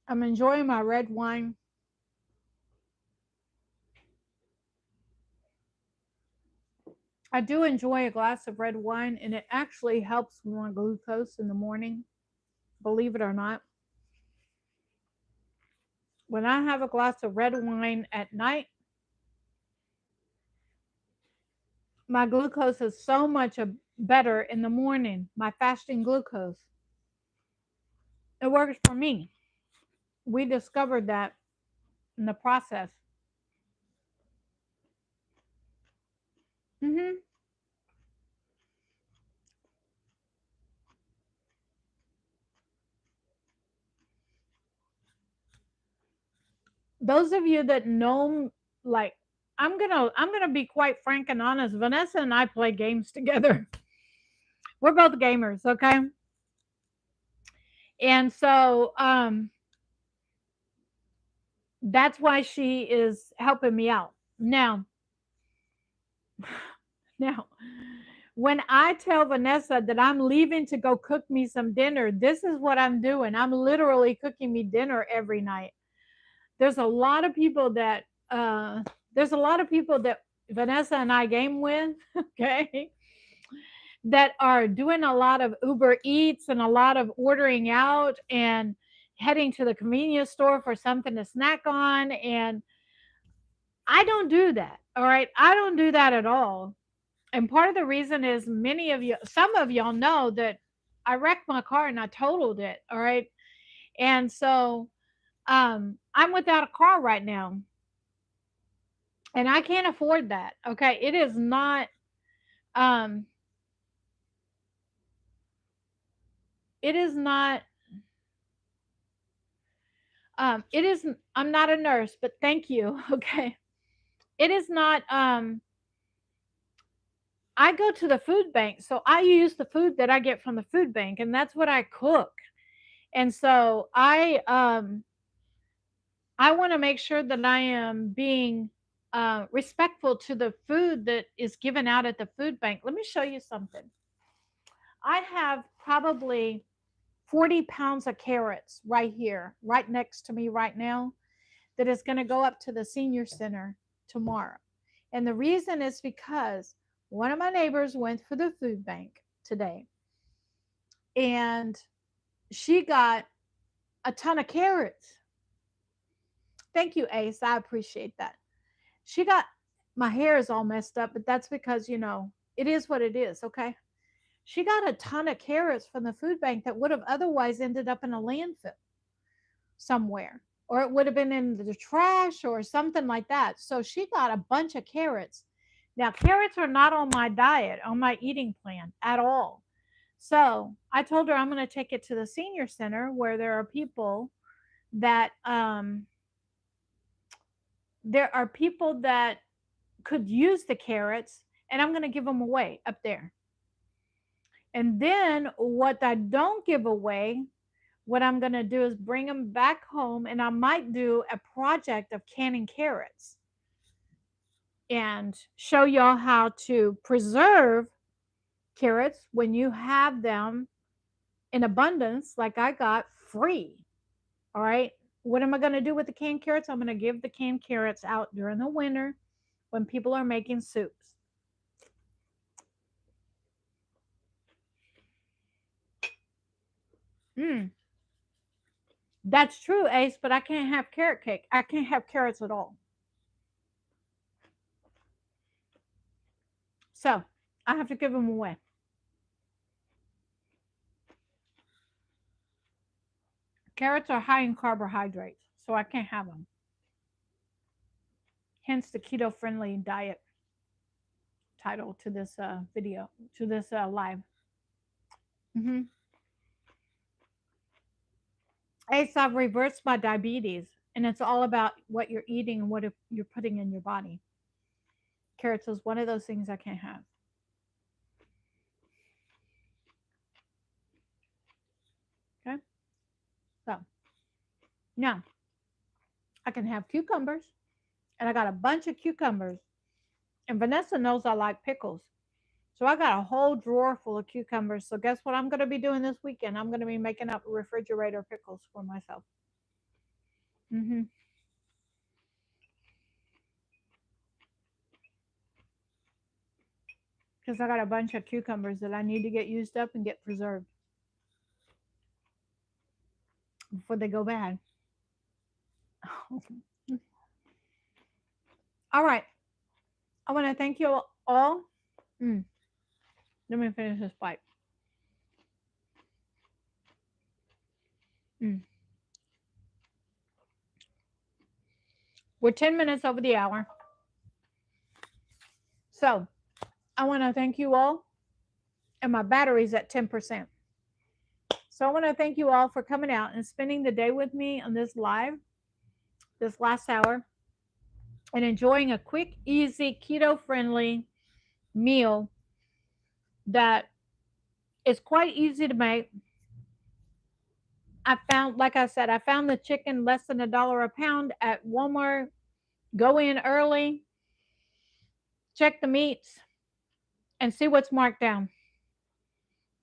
I'm enjoying my red wine. I do enjoy a glass of red wine, and it actually helps with my glucose in the morning, believe it or not. When I have a glass of red wine at night, my glucose is so much better in the morning, my fasting glucose. It works for me. We discovered that in the process. Hmm. those of you that know, like, I'm gonna be quite frank and honest. Vanessa and I play games together. We're both gamers, okay? And so that's why she is helping me out. Now, when I tell Vanessa that I'm leaving to go cook me some dinner, this is what I'm doing. I'm literally cooking me dinner every night. There's a lot of people that uh there's a lot of people that Vanessa and I game with, okay, that are doing a lot of Uber Eats and a lot of ordering out and heading to the convenience store for something to snack on. And I don't do that. All right. I don't do that at all. And part of the reason is many of you, some of y'all know that I wrecked my car and I totaled it. All right. And so I'm without a car right now and I can't afford that. Okay. Um, it is not, it is, I'm not a nurse, but thank you. Okay. It is not, I go to the food bank. So I use the food that I get from the food bank and that's what I cook. And so I want to make sure that I am being respectful to the food that is given out at the food bank. Let me show you something. I have probably 40 pounds of carrots right here, right next to me right now, that is going to go up to the senior center tomorrow. And the reason is because one of my neighbors went for the food bank today and she got a ton of carrots. Thank you, Ace. I appreciate that. She got, my hair is all messed up, but that's because, it is what it is. Okay. She got a ton of carrots from the food bank that would have otherwise ended up in a landfill somewhere, or it would have been in the trash or something like that. So she got a bunch of carrots. Now, carrots are not on my diet, on my eating plan at all. So I told her I'm going to take it to the senior center where that there are people that could use the carrots, and I'm going to give them away up there. And then what I don't give away, what I'm going to do is bring them back home, and I might do a project of canning carrots and show y'all how to preserve carrots when you have them in abundance, like I got free. All right. What am I going to do with the canned carrots? I'm going to give the canned carrots out during the winter when people are making soups. Mm, that's true, Ace, but I can't have carrot cake. I can't have carrots at all. So I have to give them away. Carrots are high in carbohydrates, so I can't have them. Hence the keto friendly diet title to this video, to this live. Mm-hmm. Ace, I've reversed my diabetes, and it's all about what you're eating and what you're putting in your body. Carrots is one of those things I can't have. Okay. So now I can have cucumbers, and I got a bunch of cucumbers. And Vanessa knows I like pickles. So I got a whole drawer full of cucumbers. So guess what I'm going to be doing this weekend? I'm going to be making up refrigerator pickles for myself. Mm-hmm. Because I got a bunch of cucumbers that I need to get used up and get preserved before they go bad. All right. I want to thank you all. Mm, let me finish this bite. Mm. We're 10 minutes over the hour. So I want to thank you all. And my battery's at 10%. So I want to thank you all for coming out and spending the day with me on this live. this last hour and enjoying a quick, easy, keto friendly meal that is quite easy to make. I found, like I said, I found the chicken less than $1 a pound at Walmart. Go in early, check the meats, and see what's marked down.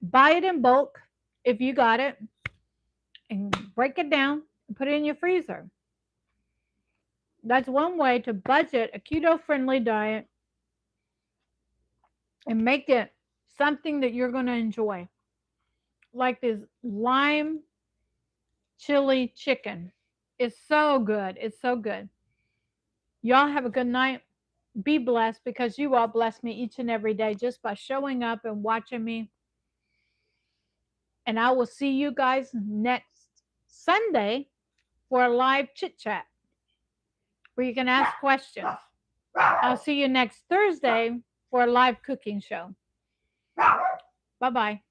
Buy it in bulk if you got it, and break it down and put it in your freezer. That's one way to budget a keto friendly diet and make it something that you're going to enjoy. Like this lime chili chicken. It's so good. It's so good. Y'all have a good night. Be blessed, because you all bless me each and every day just by showing up and watching me. And I will see you guys next Sunday for a live chit chat where you can ask questions. I'll see you next Thursday for a live cooking show. Bye bye.